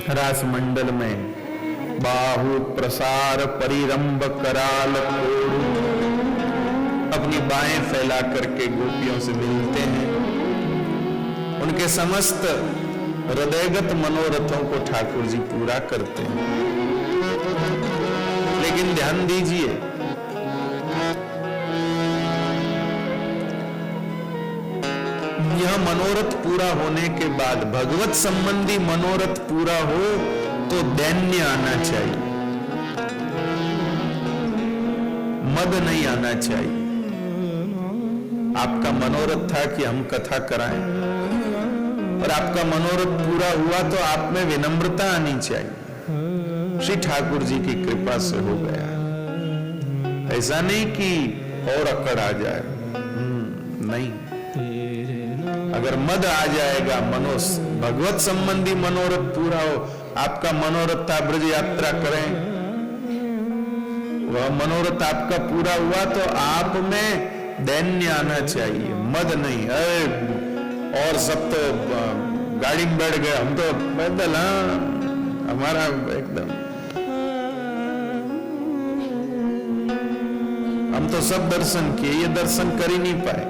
रास मंडल में बाहु प्रसार परिरंभ कराल कोरु, अपनी बाहें फैला करके गोपियों से मिलते हैं। उनके समस्त हृदयगत मनोरथों को ठाकुर जी पूरा करते हैं। लेकिन ध्यान दीजिए, यह मनोरथ पूरा होने के बाद भगवत संबंधी मनोरथ पूरा हो तो दैन्य आना चाहिए, मद नहीं आना चाहिए। आपका मनोरथ था कि हम कथा कराएं, और आपका मनोरथ पूरा हुआ तो आप में विनम्रता आनी चाहिए। श्री ठाकुर जी की कृपा से हो गया, ऐसा नहीं कि और अकड़ आ जाए, नहीं। अगर मद आ जाएगा, भगवत संबंधी मनोरथ पूरा हो, आपका मनोरथ था ब्रज यात्रा करें, वह मनोरथ आपका पूरा हुआ तो आप में दैन्य आना चाहिए, मद नहीं। और सब तो गाड़ी में बैठ गए, हम तो पैदल, हमारा एकदम, हम तो सब दर्शन किए, ये दर्शन कर ही नहीं पाए।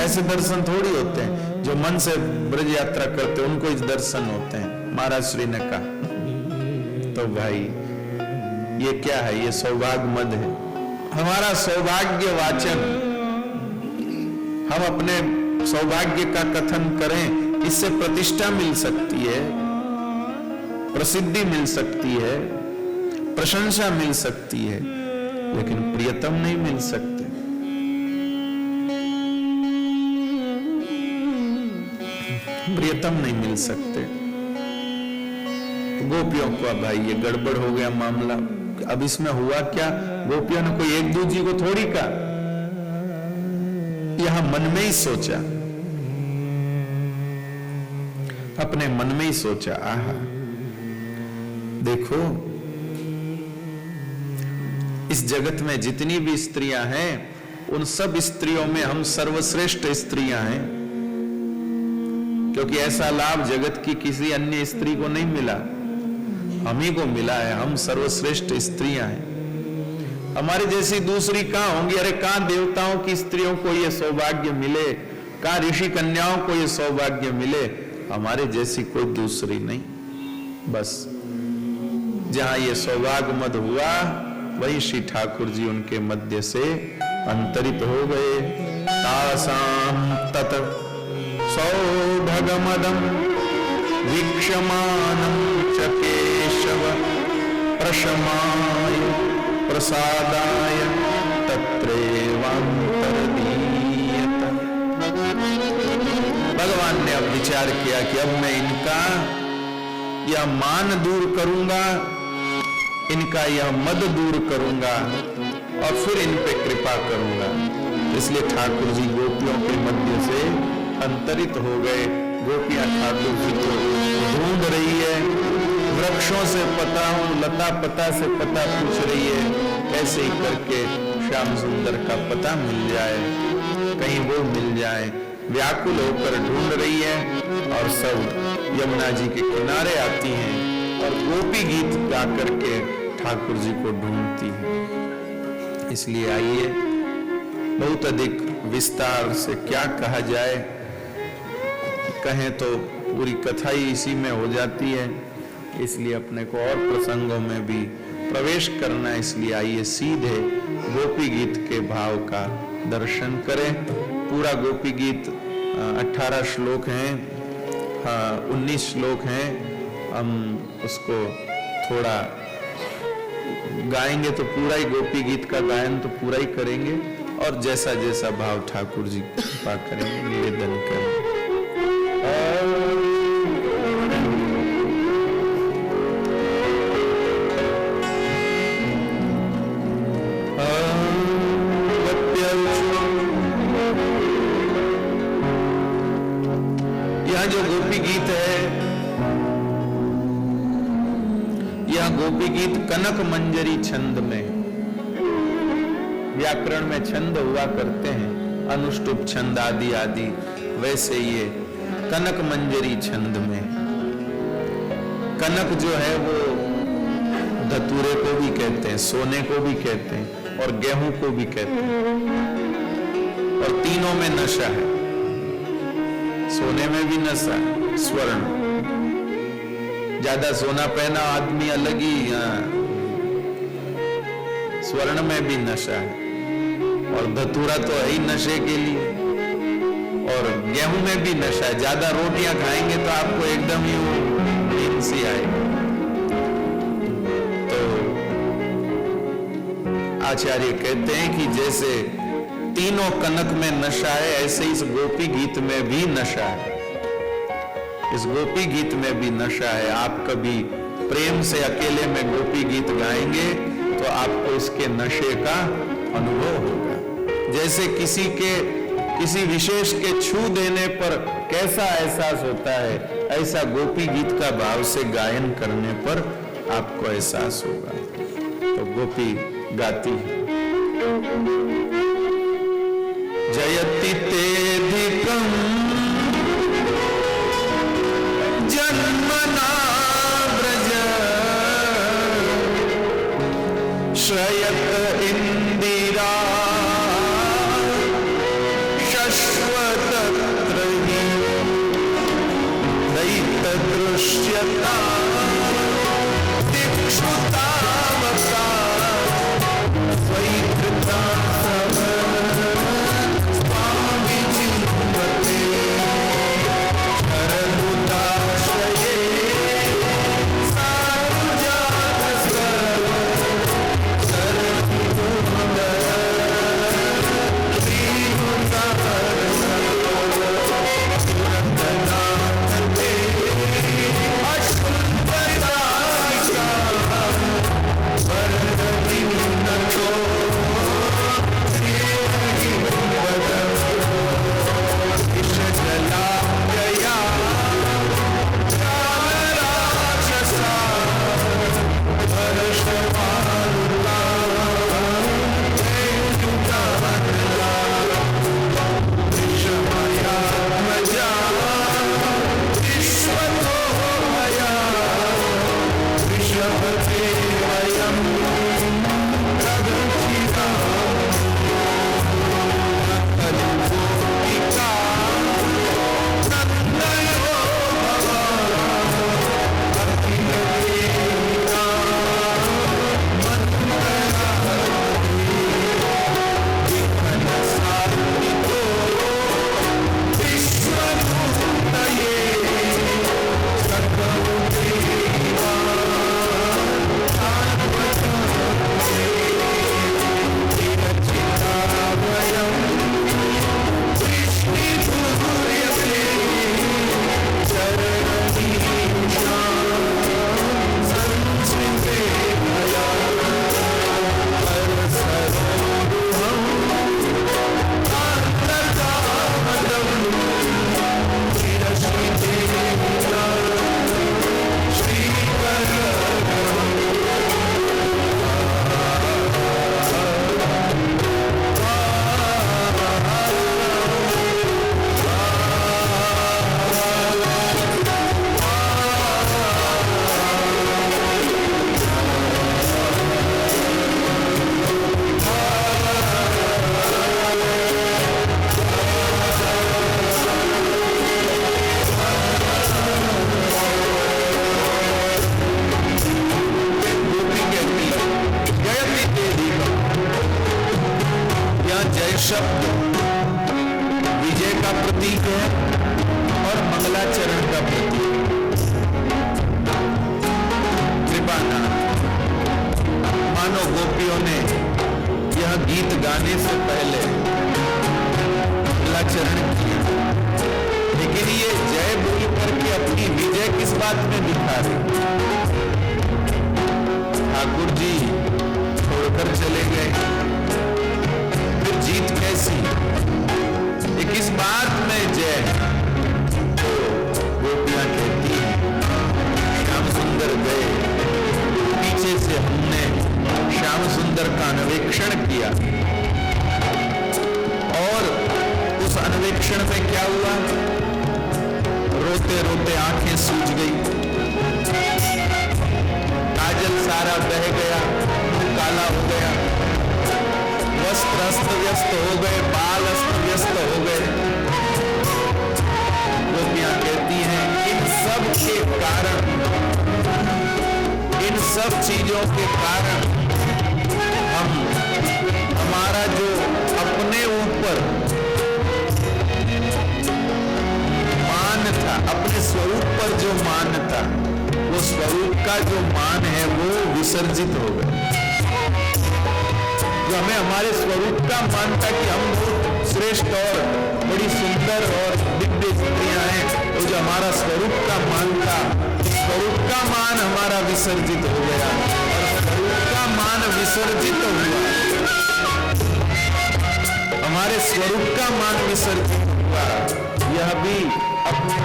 ऐसे दर्शन थोड़ी होते हैं, जो मन से ब्रज यात्रा करते उनको इस दर्शन होते हैं। महाराज श्री ने कहा, तो भाई ये क्या है, ये सौभाग्य मद है, हमारा सौभाग्य वाचन। हम अपने सौभाग्य का कथन करें, इससे प्रतिष्ठा मिल सकती है, प्रसिद्धि मिल सकती है, प्रशंसा मिल सकती है, लेकिन प्रियतम नहीं मिल सकते। प्रियतम नहीं मिल सकते। गोपियों को अब भाई ये गड़बड़ हो गया मामला। अब इसमें हुआ क्या, गोपियों ने कोई एक दूसरी को थोड़ी कहा, यहां मन में ही सोचा, अपने मन में ही सोचा, आहा देखो इस जगत में जितनी भी स्त्रियां हैं, उन सब स्त्रियों में हम सर्वश्रेष्ठ स्त्रियां हैं, क्योंकि ऐसा लाभ जगत की किसी अन्य स्त्री को नहीं मिला, हम ही को मिला है। हम सर्वश्रेष्ठ स्त्रियां हैं, हमारे जैसी दूसरी कहां होंगी। अरे कहां देवताओं की स्त्रियों को यह सौभाग्य मिले, कहां ऋषि कन्याओं को यह सौभाग्य मिले, हमारे जैसी कोई दूसरी नहीं। बस जहां यह सौभाग्य मद हुआ, वही श्री ठाकुर जी उनके मध्य से अंतरित हो गए। तासाम तत सौभगमदं वीक्षमानं च केशव प्रशमाय प्रसादाय तत्रैवान्तरदीयत। भगवान ने अब विचार किया कि अब मैं इनका यह मान दूर करूंगा, इनका यह मद दूर करूंगा, और फिर इन पे कृपा करूंगा। इसलिए ठाकुर जी गोपियों के मध्य से अंतरित हो गए। गोपियां ठाकुर जी को ढूंढ रही है, वृक्षों से पता हो, लता पता से पता पूछ रही है, ऐसे ही करके श्याम सुंदर का पता मिल जाए, कहीं वो मिल जाए। व्याकुल होकर ढूंढ रही है, और सब यमुना जी के किनारे आती हैं और गोपी गीत गा करके ठाकुर जी को ढूंढती है। इसलिए आइए, बहुत अधिक विस्तार से क्या कहा जाए, कहें तो पूरी कथा ही इसी में हो जाती है, इसलिए अपने को और प्रसंगों में भी प्रवेश करना। इसलिए आइए सीधे गोपी गीत के भाव का दर्शन करें। पूरा गोपी गीत 18 श्लोक हैं, 19 श्लोक हैं। हम उसको थोड़ा गाएंगे तो पूरा ही गोपी गीत का गायन तो पूरा ही करेंगे, और जैसा जैसा भाव ठाकुर जी कृपा करेंगे, निवेदन करेंगे। यह जो गोपी गीत है, यह गोपी गीत कनक मंजरी छंद में, व्याकरण में छंद हुआ करते हैं, अनुष्टुप छंद आदि आदि, वैसे ये कनक मंजरी छंद में कनक जो है वो धतूरे को भी कहते हैं, सोने को भी कहते हैं और गेहूं को भी कहते हैं, और तीनों में नशा है। सोने में भी नशा है, स्वर्ण, ज्यादा सोना पहना आदमी अलग ही, स्वर्ण में भी नशा है, और धतूरा तो है ही नशे के लिए, और गेहूं में भी नशा है। ज्यादा रोटियां खाएंगे तो आपको एकदम ही नींद सी आएगी। तो आचार्य कहते हैं कि जैसे तीनों कनक में नशा है, ऐसे इस गोपी गीत में भी नशा है। इस गोपी गीत में भी नशा है। आप कभी प्रेम से अकेले में गोपी गीत गाएंगे तो आपको इसके नशे का अनुभव होगा। जैसे किसी विशेष के छू देने पर कैसा एहसास होता है, ऐसा गोपी गीत का भाव से गायन करने पर आपको एहसास होगा। तो गोपी गाती है, जयति तेधिकं जन्मना व्रज श्रयत इंदिरा शश्वतत्र हि दैत दृश्यता दिक्षुतावता स्वैकृता स्वामी चिन्वते शरणुदाश्रये शब्द विजय का प्रतीक है और मंगलाचरण का प्रतीक। कृपानाथ, मानो गोपियों ने यह गीत गाने से पहले मंगलाचरण किया, लेकिन ये जय बोल करके अपनी विजय किस बात में दिखा रहे? ठाकुर जी छोड़कर चले गए, जीत कैसी? ये किस बात में जय? तो गोपियां कहती हैं श्याम सुंदर गए, पीछे से हमने श्याम सुंदर का अन्वेषण किया और उस अन्वेषण में क्या हुआ? रोते रोते आंखें सूज गई। काजल सारा बह गया, मुंह काला हो गया, वस्त्र अस्त व्यस्त हो गए, बाल अस्त व्यस्त हो गए। गोपियां कहती हैं इन सब के कारण, इन सब चीजों के कारण हमारा जो अपने ऊपर मान था, अपने स्वरूप पर जो मान था, वो स्वरूप का जो मान है वो विसर्जित हो गया। जो हमें हमारे स्वरूप का मान था कि हम बहुत श्रेष्ठ और बड़ी सुंदर और दिव्य स्त्रियां हैं, वो जो हमारा स्वरूप का मान था, स्वरूप का मान हमारा विसर्जित हो गया। और स्वरूप का मान विसर्जित हुआ, हमारे स्वरूप का मान विसर्जित हुआ, यह भी अपने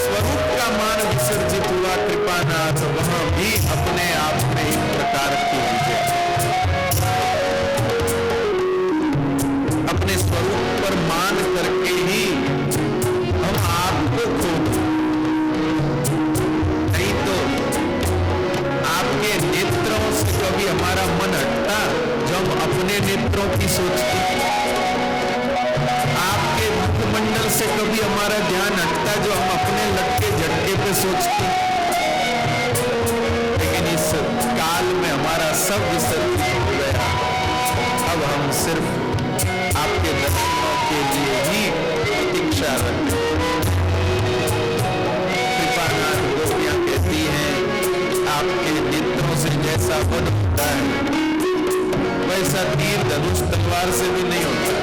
स्वरूप का मान विसर्जित हुआ कृपानाथ, वहां भी अपने आप में एक प्रकार की विजय। अपने स्वरूप पर मान करके ही हम आपको खो दें, नहीं तो आपके नेत्रों से कभी हमारा मन हटता जो हम अपने नेत्रों की सोचते, आपके मुखमंडल से कभी हमारा ध्यान हटता जो हम अपने लटके झटके पे सोचते। लेकिन इस काल में हमारा सब विसर्जित हो गया। अब हम सिर्फ आपके दर्शनों के लिए ही प्रतीक्षा रखते। कृपानाथ गोपियां कहती हैं आपके नेत्रों से जैसा वन होता है वैसा तीर धनुष तलवार से भी नहीं होता,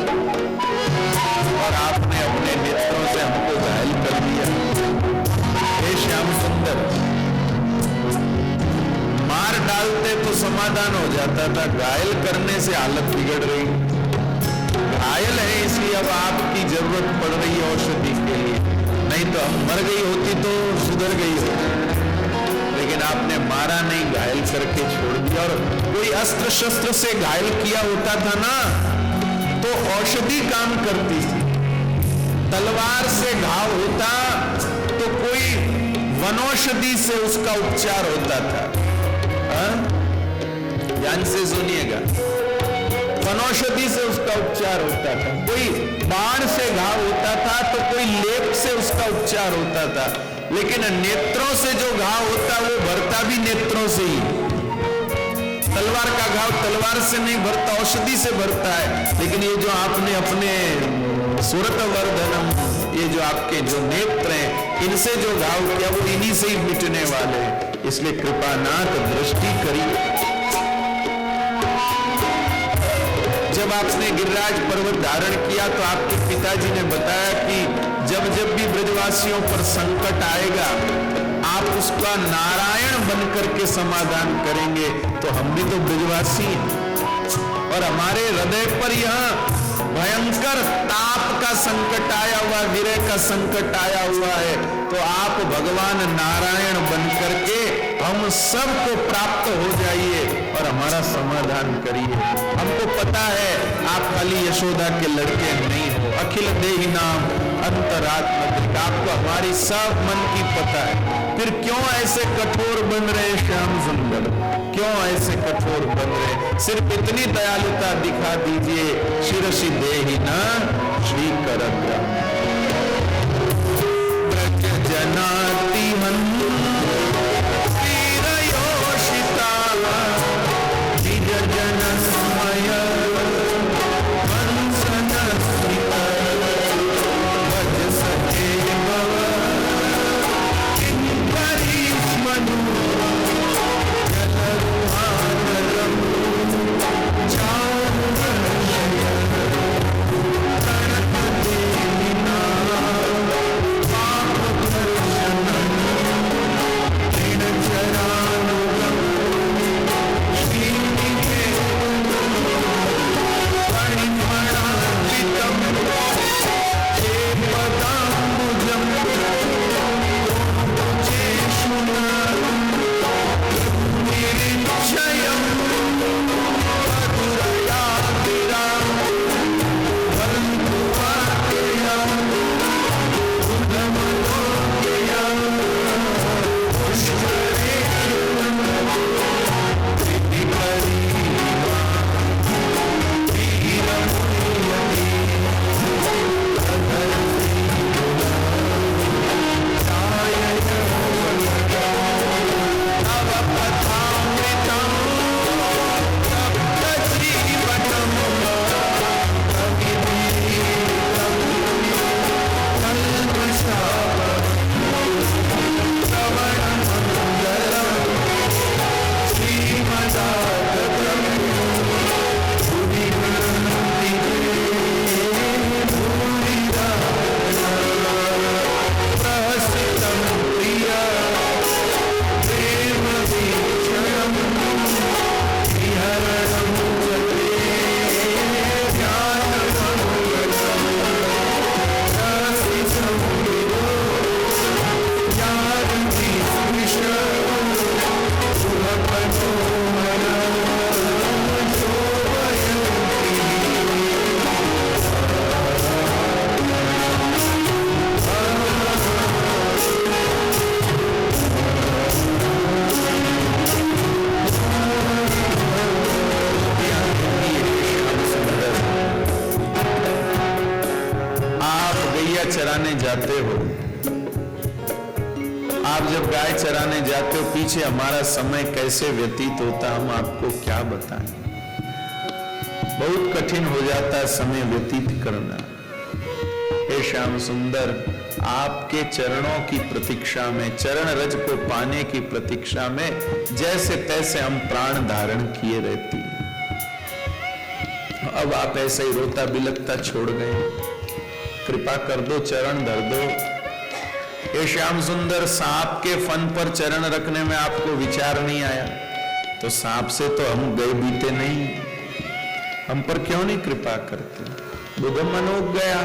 और आपने अपने नेत्रों से हमको घायल कर दिया। हे श्याम सुंदर, मार डालते तो समाधान हो जाता था, घायल करने से हालत बिगड़ रही। घायल है इसलिए अब आपकी जरूरत पड़ रही है औषधि के लिए, नहीं तो हम मर गई होती तो सुधर गई होती। लेकिन आपने मारा नहीं, घायल करके छोड़ दिया। और कोई अस्त्र शस्त्र से घायल किया होता था ना तो औषधि काम करती थी, तलवार से घाव होता तो कोई वनौषधि से उसका उपचार होता था। ध्यान से सुनिएगा, वनौषधि से उसका उपचार होता था। कोई बाण से घाव होता था तो कोई लेप से उसका उपचार होता था। लेकिन नेत्रों से जो घाव होता वो भरता भी नेत्रों से ही। तलवार का घाव तलवार से नहीं भरता, औषधि से भरता है। लेकिन ये जो आपने अपने सूरत वर्धनम, ये जो आपके जो नेत्र हैं, इनसे जो घाव किया वो इन्हीं से ही मिटने वाले हैं। इसलिए कृपानाथ दृष्टि करिए। जब आपने गिरिराज पर्वत धारण किया तो आपके पिताजी ने बताया कि जब जब भी ब्रजवासियों पर संकट आएगा आप उसका नारायण बनकर के समाधान करेंगे। तो हम भी तो ब्रजवासी हैं और हमारे हृदय पर यह भयंकर ताप का संकट आया हुआ, विरह का संकट आया हुआ है। तो आप भगवान नारायण बनकर के हम सबको प्राप्त हो जाइए और हमारा समाधान करिए। हमको पता है आप खाली यशोदा के लड़के नहीं हो, अखिल देहि नाम अंतरात्मा, आपको हमारी सब मन की पता है। फिर क्यों ऐसे कठोर बन रहे श्याम सुंदर, क्यों ऐसे कठोर बन रहे? सिर्फ इतनी दयालुता दिखा दीजिए, शिरसि देहि न श्री करग्र ब्रज जनाति हन्नु वीरयोषिता निज जन स्मय हंसन स्मित भज सदेव किंकरी स्मनु जलरुहानरम चारुदर्शय प्रणत देविना पाप दर्शन बकरियां चराने जाते हो, आप जब गाय चराने जाते हो, पीछे हमारा समय कैसे व्यतीत होता हम आपको क्या बताएं। बहुत कठिन हो जाता है समय व्यतीत करना। हे श्याम सुंदर, आपके चरणों की प्रतीक्षा में, चरण रज को पाने की प्रतीक्षा में जैसे तैसे हम प्राण धारण किए रहती हैं। अब आप ऐसे ही रोता बिलखता छोड़ गए, कृपा कर दो, चरण धर दो। ये श्याम सुंदर, सांप के फन पर चरण रखने में आपको विचार नहीं आया, तो सांप से तो हम गए बीते नहीं, हम पर क्यों नहीं कृपा करते? बुद्धम मनोग गया।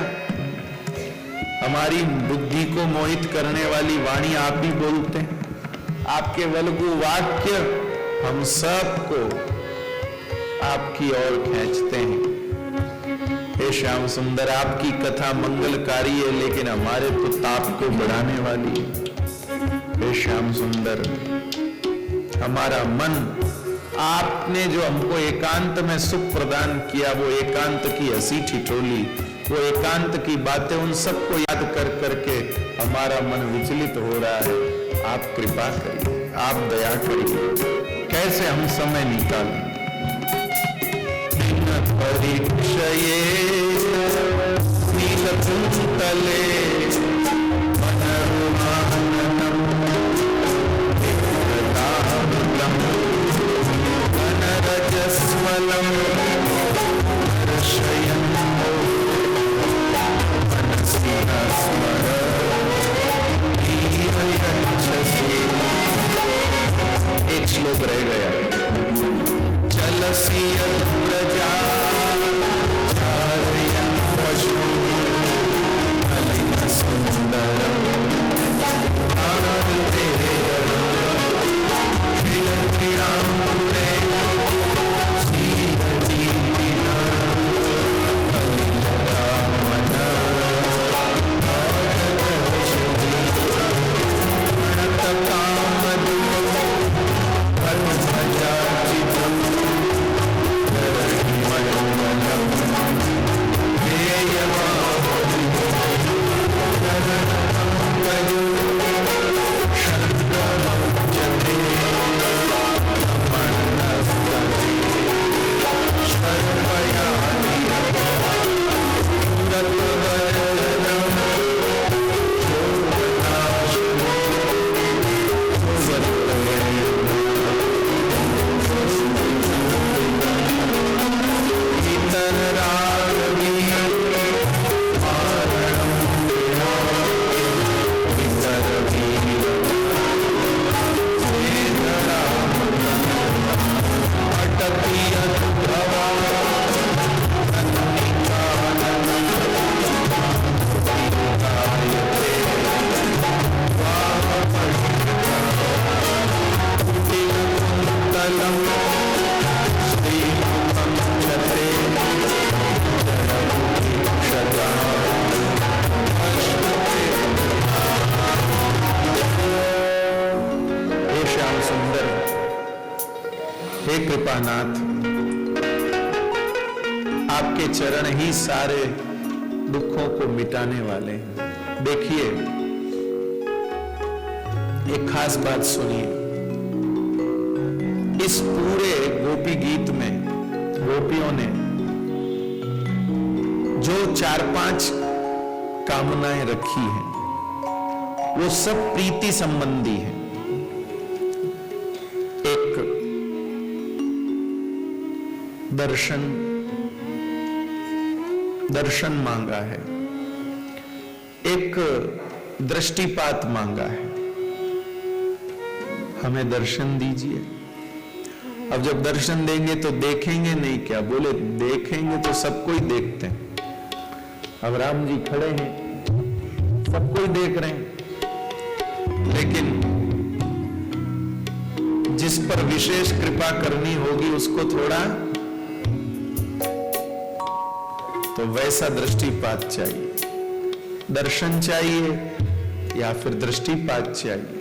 हमारी बुद्धि को मोहित करने वाली वाणी आप ही बोलते हैं, आपके वल्गु वाक्य हम सबको आपकी ओर खींचते हैं। हे श्याम सुंदर, आपकी कथा मंगलकारी है, लेकिन हमारे तो ताप को बढ़ाने वाली है। हे श्याम सुंदर, हमारा मन, आपने जो हमको एकांत में सुख प्रदान किया, वो एकांत की हंसी ठिठोली, वो एकांत की बातें, उन सबको याद कर करके हमारा मन विचलित हो रहा है। आप कृपा करिए, आप दया करिए, कैसे हम समय निकालें। परीक्षये नीलकुंतले मनरुमाननम् विप्रतापम् घनरजस्वलम् दर्शयन् मनसि न स्मरति। एक श्लोक रह गया। चलसी प्रजा कृपानाथ, आपके चरण ही सारे दुखों को मिटाने वाले हैं। देखिए, एक खास बात सुनिए। इस पूरे गोपी गीत में गोपियों ने जो 4-5 कामनाएं रखी हैं, वो सब प्रीति संबंधी है। एक दर्शन मांगा है, एक दृष्टिपात मांगा है, हमें दर्शन दीजिए। अब जब दर्शन देंगे तो देखेंगे नहीं क्या? बोले देखेंगे तो सबको ही देखते हैं। अब राम जी खड़े हैं, सबको ही देख रहे हैं, लेकिन जिस पर विशेष कृपा करनी होगी उसको थोड़ा तो वैसा दृष्टिपात चाहिए। दर्शन चाहिए या फिर दृष्टिपात चाहिए।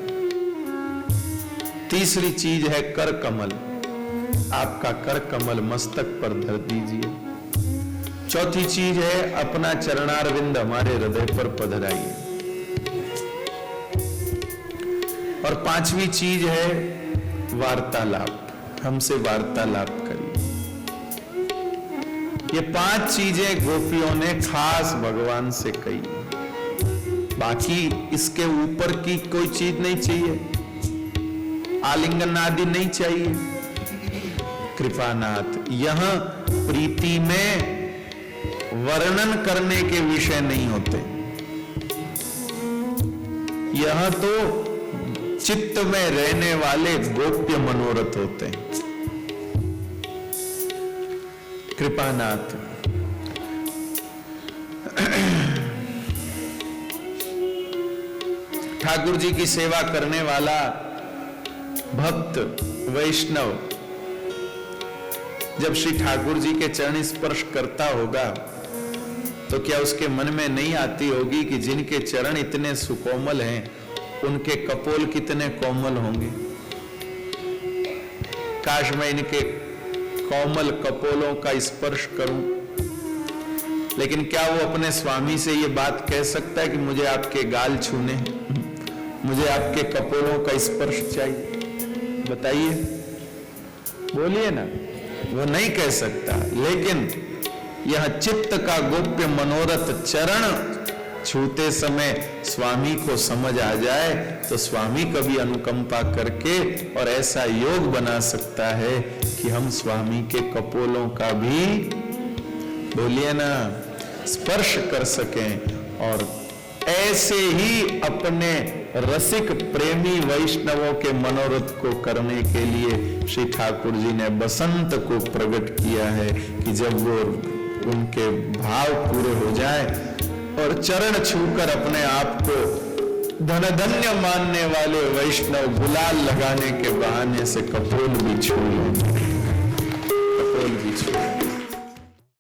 तीसरी चीज है कर कमल। आपका कर कमल मस्तक पर धर दीजिए। चौथी चीज है अपना चरणारविंद हमारे हृदय पर पधराइए। और पांचवी चीज है वार्तालाप, हमसे वार्तालाप करिए। ये पांच चीजें गोपियों ने खास भगवान से कही, बाकी इसके ऊपर की कोई चीज नहीं चाहिए, आलिंगन आदि नहीं चाहिए। कृपानाथ, यहां प्रीति में वर्णन करने के विषय नहीं होते, यह तो चित्त में रहने वाले गोप्य मनोरथ होते हैं। कृपानाथ, ठाकुर जी की सेवा करने वाला भक्त वैष्णव जब श्री ठाकुर जी के चरण स्पर्श करता होगा तो क्या उसके मन में नहीं आती होगी कि जिनके चरण इतने सुकोमल हैं उनके कपोल कितने कोमल होंगे। काश मैं इनके कोमल कपोलों का स्पर्श करूं। लेकिन क्या वो अपने स्वामी से ये बात कह सकता है कि मुझे आपके गाल छूने, मुझे आपके कपोलों का स्पर्श चाहिए? बताइए, बोलिए ना। वो नहीं कह सकता। लेकिन यह चित्त का गोप्य मनोरथ चरण छूते समय स्वामी को समझ आ जाए तो स्वामी कभी अनुकंपा करके और ऐसा योग बना सकता है कि हम स्वामी के कपोलों का भी, बोलिए ना, स्पर्श कर सकें। और ऐसे ही अपने रसिक प्रेमी वैष्णवों के मनोरथ को करने के लिए श्री ठाकुर जी ने बसंत को प्रकट किया है कि जब वो उनके भाव पूरे हो जाए और चरण छूकर अपने आप को धनधन्य मानने वाले वैष्णव गुलाल लगाने के बहाने से कपोल भी छू लें, कपोल भी छू लें।